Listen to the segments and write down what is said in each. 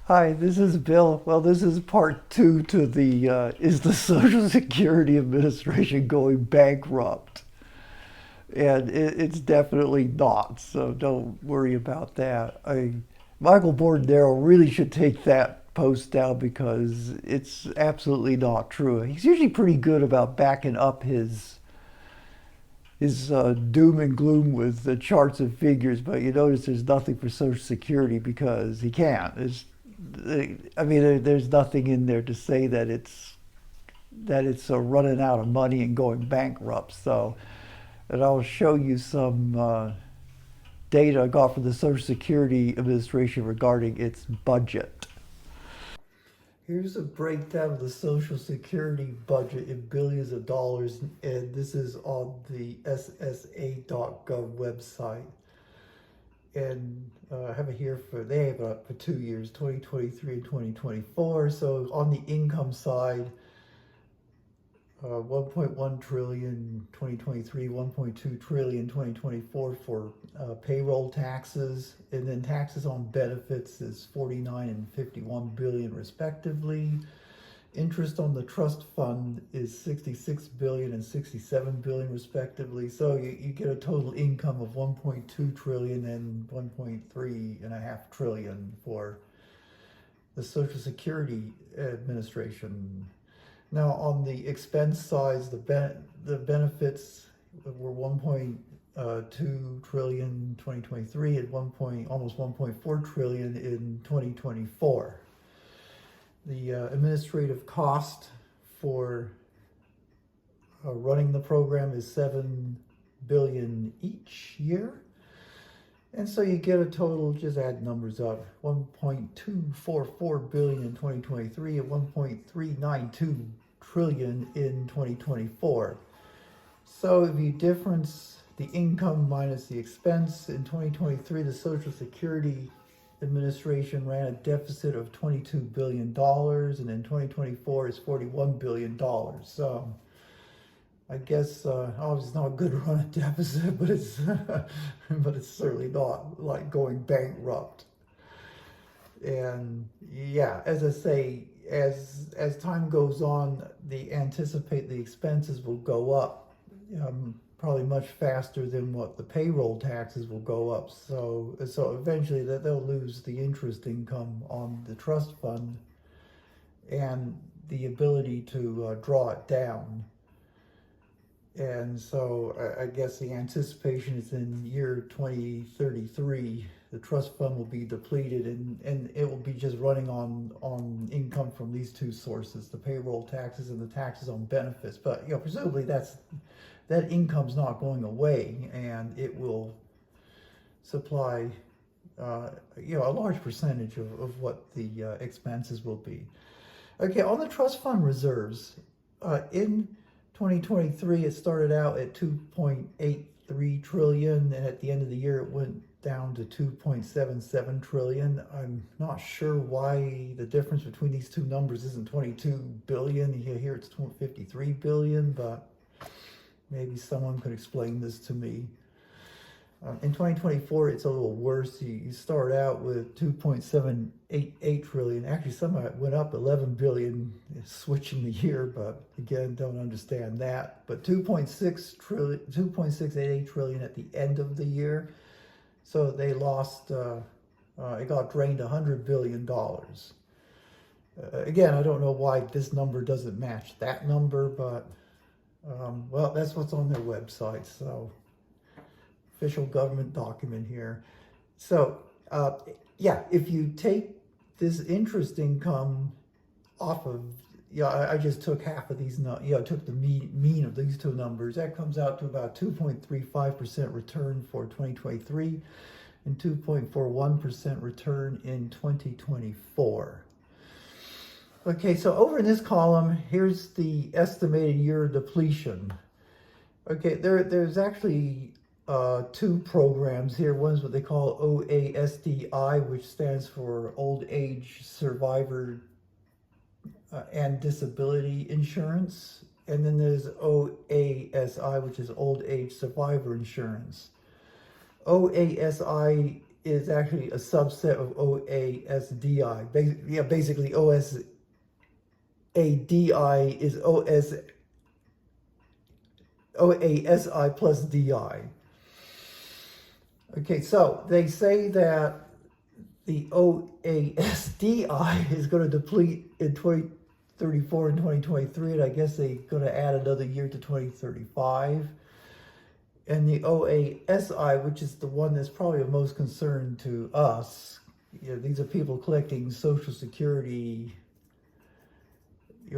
Hi, this is Bill. Well, this is part two to the is the Social Security Administration going bankrupt? And it's definitely not, so don't worry about that. Michael Bordenero really should take that post down because it's absolutely not true. He's usually pretty good about backing up his doom and gloom with the charts and figures, but you notice there's nothing for Social Security because he can't. I mean, there's nothing in there to say that it's running out of money and going bankrupt. So, and I'll show you some data I got from the Social Security Administration regarding its budget. Here's a breakdown of the Social Security budget in billions of dollars, and this is on the SSA.gov website. And I have it here they have it up for 2 years, 2023 and 2024. So on the income side, 1.1 trillion 2023, 1.2 trillion 2024 for payroll taxes, and then taxes on benefits is 49 and 51 billion respectively. Interest on the trust fund is 66 billion and 67 billion respectively. So you get a total income of 1.2 trillion and 1.3.5 trillion for the Social Security Administration. Now on the expense side, the benefits were 1.2 trillion 2023 and almost 1.4 trillion in 2024. The administrative cost for running the program is 7 billion each year. And so you get a total, just add numbers up, 1.244 billion in 2023 and 1.392 trillion in 2024. So if you difference the income minus the expense, in 2023 the Social Security Administration ran a deficit of $22 billion, and in 2024 is $41 billion. So I guess obviously it's not a good run a deficit, but it's but it's certainly not like going bankrupt. And yeah, as I say, as time goes on, anticipate the expenses will go up. Probably much faster than what the payroll taxes will go up. So eventually they'll lose the interest income on the trust fund and the ability to draw it down. And so I guess the anticipation is in year 2033, the trust fund will be depleted and it will be just running on income from these two sources, the payroll taxes and the taxes on benefits. But presumably that income's not going away, and it will supply a large percentage of what the expenses will be. Okay, on the trust fund reserves, in 2023 it started out at 2.83 trillion, and at the end of the year it went down to 2.77 trillion. I'm not sure why the difference between these two numbers isn't 22 billion. Here it's 53 billion, but maybe someone could explain this to me. In 2024, it's a little worse. You start out with 2.788 trillion. Actually, some of it went up 11 billion switching the year, but again, don't understand that. But 2.688 trillion at the end of the year. So they lost, it got drained $100 billion. Again, I don't know why this number doesn't match that number, but well, that's what's on their website. So official government document here. So yeah, if you take this interest income off of, I just took half of these, took the mean of these two numbers. That comes out to about 2.35% return for 2023 and 2.41% return in 2024. Okay, so over in this column, here's the estimated year depletion. Okay, there's actually two programs here. One's what they call OASDI, which stands for Old Age Survivor and Disability Insurance. And then there's OASI, which is Old Age Survivor Insurance. OASI is actually a subset of OASDI. Basically OSADI is OASI plus DI. Okay, so they say that the OASDI is going to deplete in 2034 and 2023, and I guess they're going to add another year to 2035. And the OASI, which is the one that's probably of most concern to us, these are people collecting Social Security,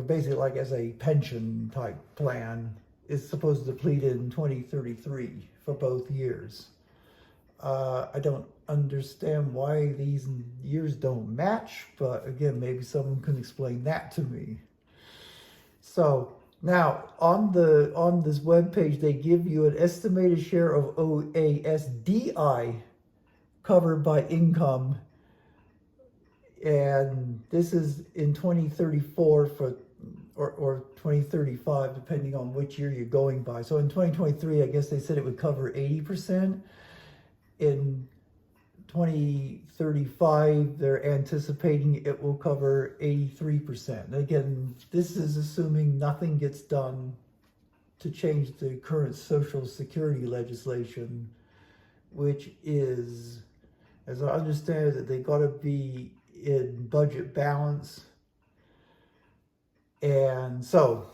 basically like as a pension type plan, is supposed to deplete in 2033 for both years. I don't understand why these years don't match, but again, maybe someone can explain that to me. So now on this webpage, they give you an estimated share of OASDI covered by income, and this is in 2034 or 2035, depending on which year you're going by. So in 2023, I guess they said it would cover 80%. In 2035, they're anticipating it will cover 83%. And again, this is assuming nothing gets done to change the current Social Security legislation, which is, as I understand it, that they got to be in budget balance. And so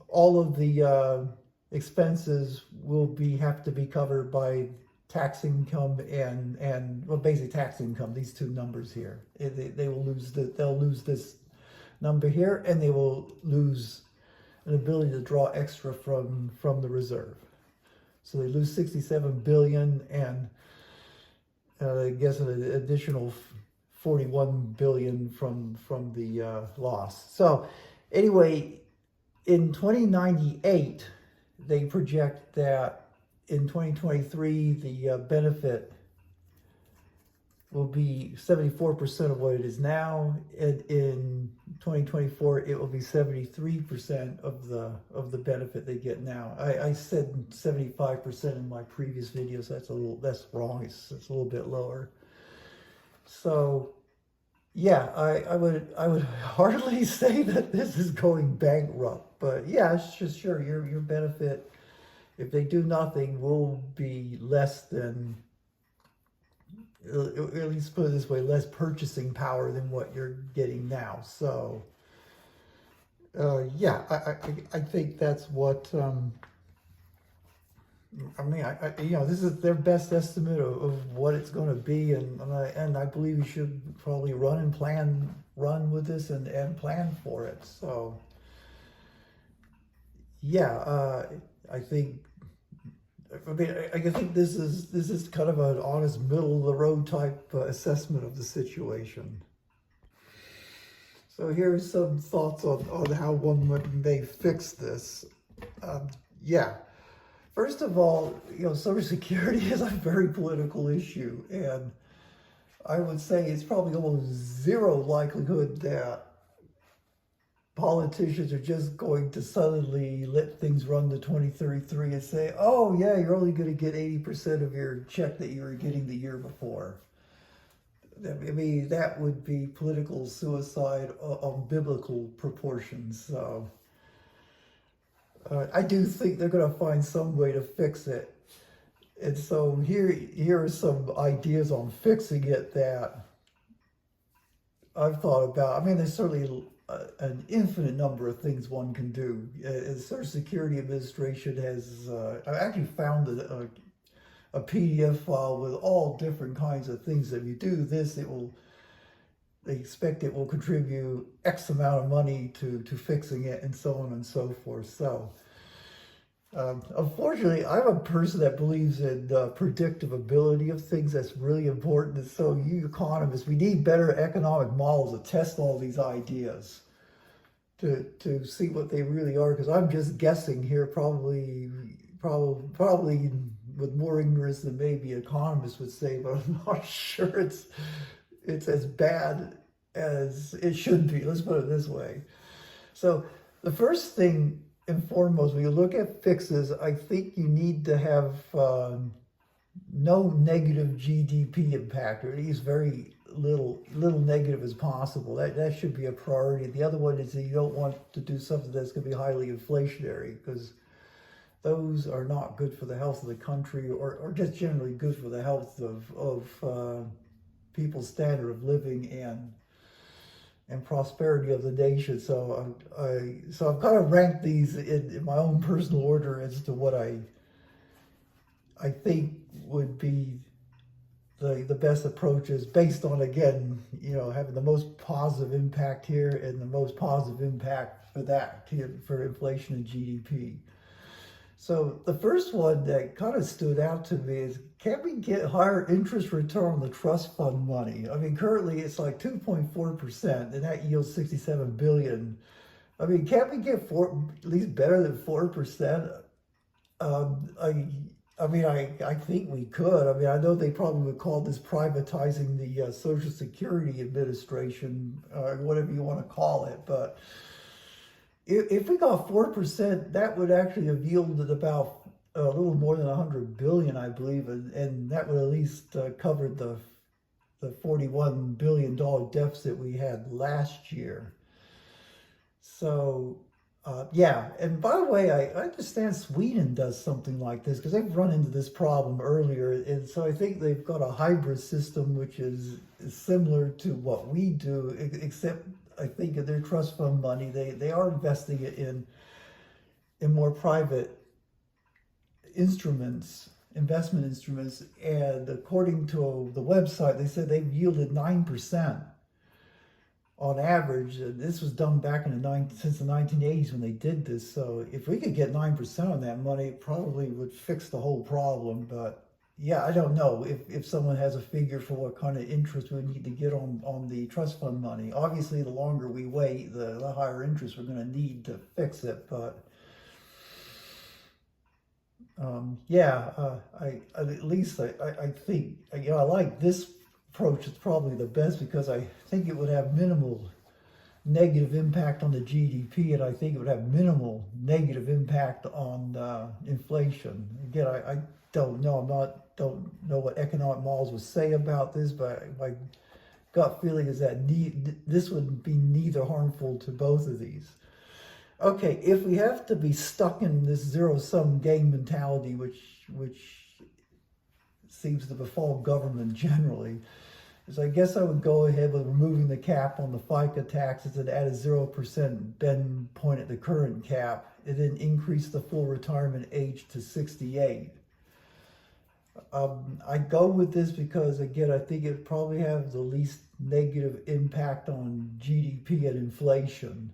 all of the expenses will have to be covered by tax income and well, basically tax income, these two numbers here. They'll lose this number here, and they will lose an ability to draw extra from the reserve. So they lose 67 billion, and I guess an additional 41 billion from the loss. So anyway, in 2098, they project that in 2023, the benefit will be 74% of what it is now, and in 2024, it will be 73% of the benefit they get now. I said 75% in my previous video, so that's wrong. It's a little bit lower. So yeah, I would hardly say that this is going bankrupt, but yeah, it's just sure your benefit, if they do nothing, will be less than, at least put it this way, less purchasing power than what you're getting now. So yeah, I think that's what I mean. This is their best estimate of what it's going to be, and I believe you should probably run with this and plan for it. So yeah, I think. I mean, I think this is kind of an honest, middle of the road type assessment of the situation. So here's some thoughts on how one may fix this. Yeah, first of all, Social Security is a very political issue, and I would say it's probably almost zero likelihood that politicians are just going to suddenly let things run to 2033 and say, oh yeah, you're only going to get 80% of your check that you were getting the year before. I mean, that would be political suicide of biblical proportions. So I do think they're going to find some way to fix it. And so here are some ideas on fixing it that I've thought about. I mean, there's certainly an infinite number of things one can do. The Social Security Administration has, I actually found a PDF file with all different kinds of things. If you do this, they expect it will contribute X amount of money to fixing it, and so on and so forth. So unfortunately, I'm a person that believes in predictability of things. That's really important. And so you economists, we need better economic models to test all these ideas to see what they really are. Because I'm just guessing here, probably with more ignorance than maybe economists would say, but I'm not sure it's as bad as it should be. Let's put it this way. So the first thing and foremost, when you look at fixes, I think you need to have no negative GDP impact, or at least very little negative as possible. That should be a priority. The other one is that you don't want to do something that's going to be highly inflationary, because those are not good for the health of the country, or just generally good for the health of people's standard of living and prosperity of the nation. So I've kind of ranked these in my own personal order as to what I think would be the best approaches, based on, again, having the most positive impact here and the most positive impact for that for inflation and GDP. So the first one that kind of stood out to me is, can we get higher interest return on the trust fund money? I mean, currently it's like 2.4%, and that yields 67 billion. I mean, can't we get at least better than 4%? I think we could. I mean, I know they probably would call this privatizing the Social Security Administration, whatever you want to call it, but if we got 4%, that would actually have yielded about a little more than 100 billion, I believe, and that would at least cover the $41 billion deficit we had last year. So, yeah. And by the way, I understand Sweden does something like this, because they've run into this problem earlier. And so I think they've got a hybrid system, which is similar to what we do, except I think in their trust fund money, they are investing it in more private investment instruments. And according to the website, they said they've yielded 9% on average. This was done back since the 1980s when they did this. So if we could get 9% on that money, it probably would fix the whole problem. But yeah, I don't know if someone has a figure for what kind of interest we need to get on the trust fund money. Obviously, the longer we wait, the higher interest we're going to need to fix it. But at least I think, I like this approach. It's probably the best, because I think it would have minimal negative impact on the GDP, and I think it would have minimal negative impact on inflation. Again, I don't know. Don't know what economic models would say about this, but my gut feeling is that this would be neither harmful to both of these. Okay, if we have to be stuck in this zero-sum game mentality, which seems to befall government generally, is I guess I would go ahead with removing the cap on the FICA taxes and add a 0% bend point at the current cap, and then increase the full retirement age to 68. I go with this because, again, I think it probably have the least negative impact on GDP and inflation.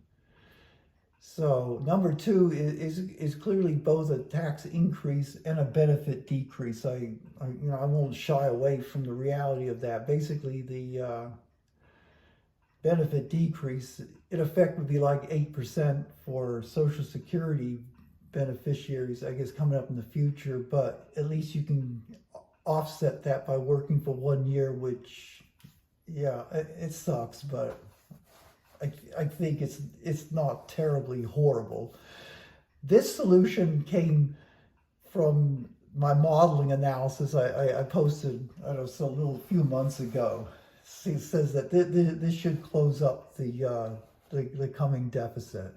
So number two is clearly both a tax increase and a benefit decrease. I won't shy away from the reality of that. Basically, the benefit decrease, in effect, would be like 8% for Social Security beneficiaries, I guess, coming up in the future. But at least you can offset that by working for 1 year, which, yeah, it sucks, but I think it's not terribly horrible. This solution came from my modeling analysis I posted, I don't know, a few months ago. It says that this should close up the coming deficit.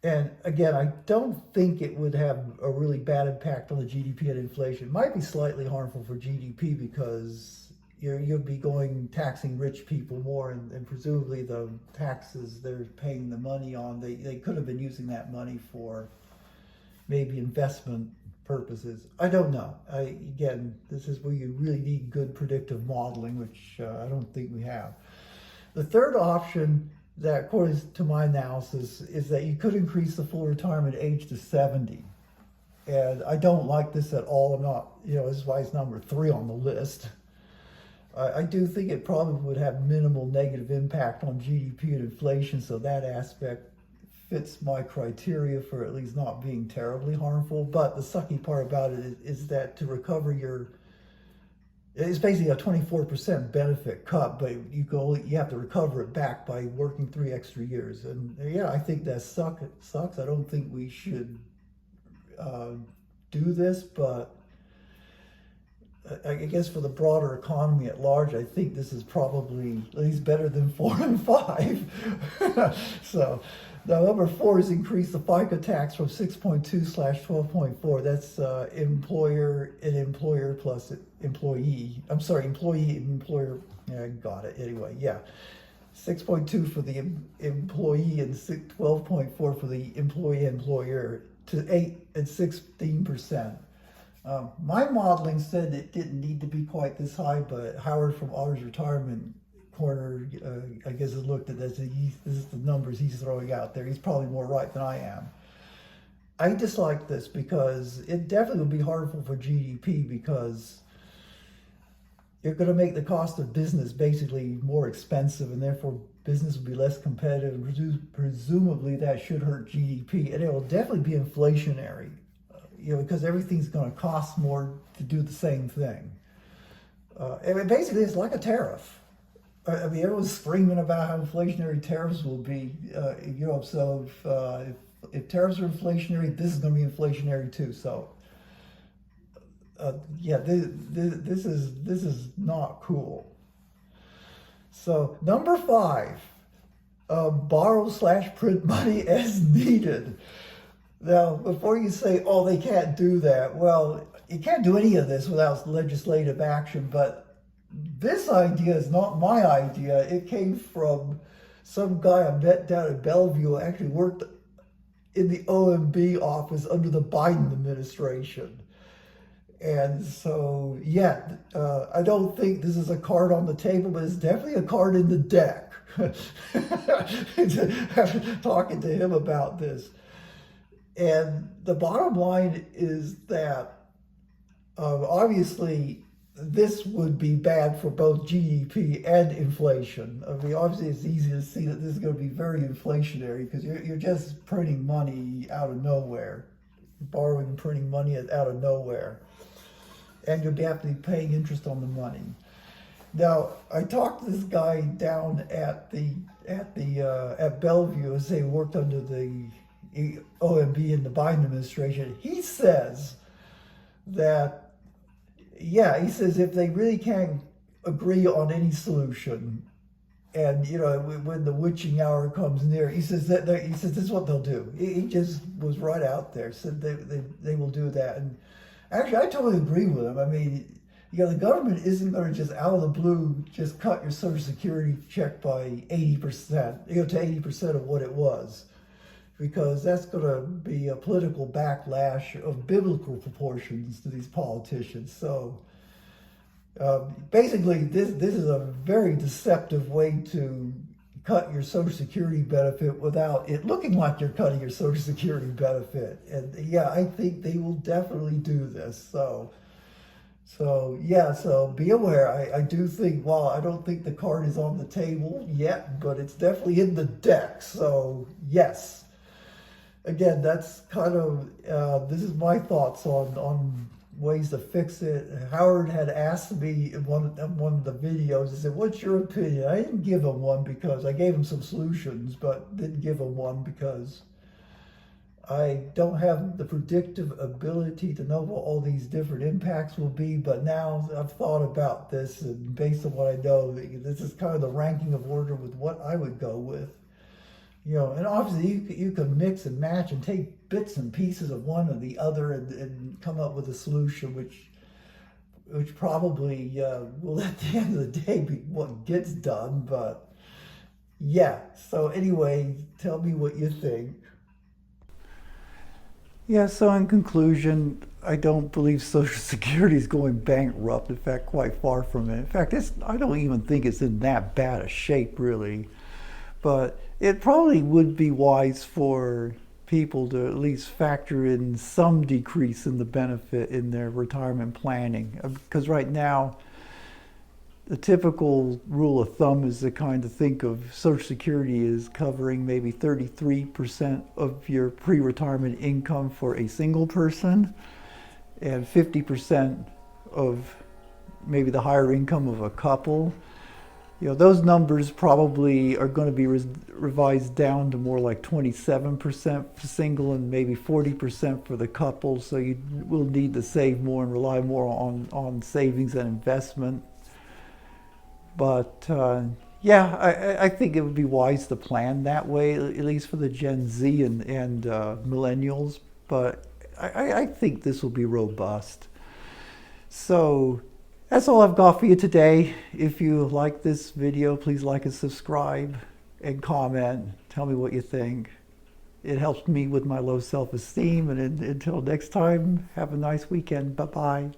And again, I don't think it would have a really bad impact on the GDP and inflation. It might be slightly harmful for GDP, because you'll be taxing rich people more, and presumably the taxes they're paying the money on, they could have been using that money for maybe investment purposes. I don't know. Again, this is where you really need good predictive modeling, which I don't think we have. The third option, that according to my analysis, is that you could increase the full retirement age to 70. And I don't like this at all. I'm not, this is why it's number 3 on the list. I do think it probably would have minimal negative impact on GDP and inflation, so that aspect fits my criteria for at least not being terribly harmful. But the sucky part about it is that to recover it's basically a 24% benefit cut, but you have to recover it back by working 3 extra years. And yeah, I think that sucks. I don't think we should do this, but I guess for the broader economy at large, I think this is probably at least better than 4 and 5. So, now number 4 is increase the FICA tax from 6.2/12.4. That's employer and employer plus employee. I'm sorry, employee and employer. Yeah, I got it. Anyway, yeah. 6.2 for the employee and 12.4 for the employee employer to 8 and 16%. My modeling said it didn't need to be quite this high, but Howard from Otter's Retirement Corner, I guess, has looked at this. This is the numbers he's throwing out there. He's probably more right than I am. I dislike this because it definitely would be harmful for GDP because you're going to make the cost of business basically more expensive, and therefore business will be less competitive, and presumably that should hurt GDP, and it will definitely be inflationary, because everything's going to cost more to do the same thing. And basically it's like a tariff. I mean, everyone's screaming about how inflationary tariffs will be, so if tariffs are inflationary, this is going to be inflationary too. So this is not cool. So number 5, borrow/print money as needed. Now, before you say, oh, they can't do that, well, you can't do any of this without legislative action, but this idea is not my idea. It came from some guy I met down in Bellevue who actually worked in the OMB office under the Biden administration. And so, I don't think this is a card on the table, but it's definitely a card in the deck. Talking to him about this. And the bottom line is that obviously this would be bad for both GDP and inflation. I mean, obviously it's easy to see that this is going to be very inflationary because you're just printing money out of nowhere, borrowing and printing money out of nowhere, and you'll have to be paying interest on the money. Now, I talked to this guy down at Bellevue, as he worked under the OMB in the Biden administration. He says that, he says if they really can't agree on any solution, and when the witching hour comes near, he says this is what they'll do. He just was right out there, said they will do that. And actually, I totally agree with him. I mean, the government isn't going to just out of the blue just cut your Social Security check by 80%, to 80% of what it was, because that's going to be a political backlash of biblical proportions to these politicians. So basically, this is a very deceptive way to cut your Social Security benefit without it looking like you're cutting your Social Security benefit. And I think they will definitely do this. So be aware. I do think, while I don't think the card is on the table yet, but it's definitely in the deck. So yes. Again, that's kind of, this is my thoughts on ways to fix it. Howard had asked me in one of the videos, he said, what's your opinion? I didn't give him one because I gave him some solutions, but didn't give him one because I don't have the predictive ability to know what all these different impacts will be. But now I've thought about this, and based on what I know, this is kind of the ranking of order with what I would go with. And obviously you can mix and match and take bits and pieces of one or the other and come up with a solution which probably will at the end of the day be what gets done. But so anyway, tell me what you think. So in conclusion, I don't believe Social Security is going bankrupt. In fact, quite far from it. In fact, I don't even think it's in that bad a shape, really. But it probably would be wise for people to at least factor in some decrease in the benefit in their retirement planning. Because right now, the typical rule of thumb is to kind of think of Social Security as covering maybe 33% of your pre-retirement income for a single person, and 50% of maybe the higher income of a couple. those numbers probably are going to be revised down to more like 27% for single and maybe 40% for the couple. So you will need to save more and rely more on savings and investment. But yeah, I think it would be wise to plan that way, at least for the Gen Z and millennials. But I think this will be robust. So that's all I've got for you today. If you like this video, please like and subscribe and comment. Tell me what you think. It helps me with my low self-esteem. And until next time, have a nice weekend. Bye-bye.